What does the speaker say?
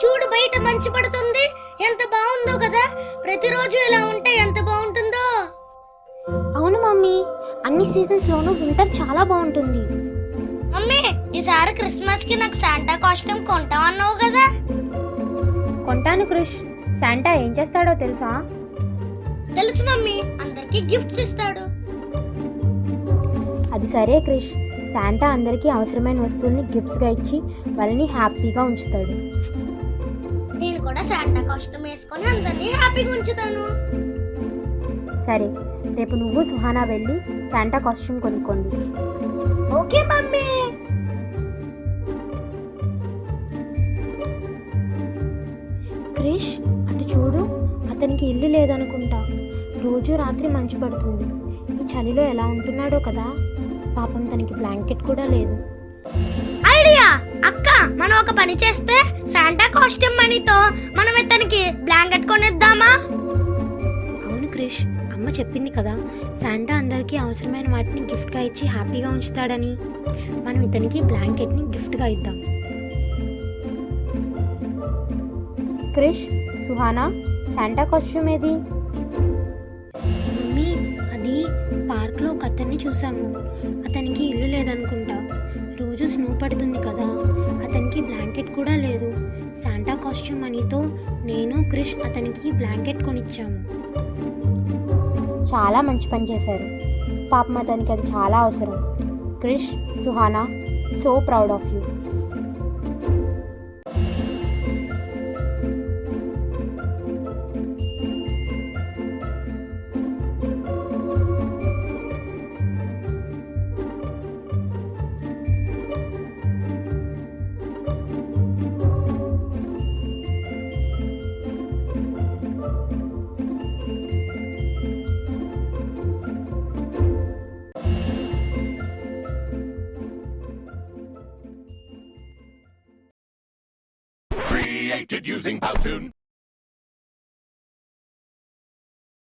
చూడు బయట మంచు పడుతుంది, ఎంత బాగుందో కదా. ప్రతిరోజు ఇలా ఉంటే ఎంత బాగుంటుందో. అవును మమ్మీ, అన్ని సీజన్స్ లోనూ వింటర్ చాలా బాగుంటుంది. మమ్మీ, ఈసారి క్రిస్మస్ కి నాకు శాంటా కాస్ట్యూమ్ కొంటామన్నావు కదా. కొంటాను క్రిష్. శాంటా ఏం చేస్తాడో తెలుసా? తెలుసు మమ్మీ, అందరికి గిఫ్ట్స్ ఇస్తాడు. అది సరే క్రిష్, శాంటా అందరికీ అవసరమైన వస్తువుల్ని గిఫ్ట్స్గా ఇచ్చి వాళ్ళని హ్యాపీగా ఉంచుతాడు. నేను కూడా శాంటా కాస్ట్యూమ్ వేసుకొని అందరినీ హ్యాపీగా ఉంచుతాను. సరే, రేపు నువ్వు సుహానా వెళ్ళి శాంటా కాస్ట్యూమ్ కొనుక్కోండి. Okay mummy. క్రిష్, అటు చూడు, అతనికి ఇల్లు లేదనుకుంటా. రోజు రాత్రి మంచు పడుతుంది. ఈ చలిలో ఎలా ఉంటున్నాడో కదా. పాపం తనకి బ్లాంకెట్ కూడా లేదు. ఐడియా అక్క, మనం ఒక పని చేస్తే శాంటా కాస్ట్యూమ్ మనీతో మనం ఇతనికి బ్లాంకెట్ కొనిద్దామా? అవును క్రిష్, అమ్మ చెప్పింది కదా, శాంటా అందరికీ అవసరమైన వాటిని గిఫ్ట్గా ఇచ్చి హ్యాపీగా ఉంచుతాడని. మనం ఇతనికి బ్లాంకెట్ని గిఫ్ట్గా ఇద్దాం. క్రిష్, సుహానా, శాంటా కాస్ట్యూమ్ ఏది? మమ్మీ, అది పార్క్లో ఒక అతన్ని చూసాము. అతనికి ఇల్లు లేదనుకుంటా. రోజు స్నో పడుతుంది కదా, అతనికి బ్లాంకెట్ కూడా లేదు. శాంటా కాస్ట్యూమ్ మనీతో నేను క్రిష్ అతనికి బ్లాంకెట్ కొనిచ్చాము. చాలా మంచి పని చేశారు. పాపం అతనికి అది చాలా అవసరం. Krish, Suhana, so proud of you. Created using Powtoon.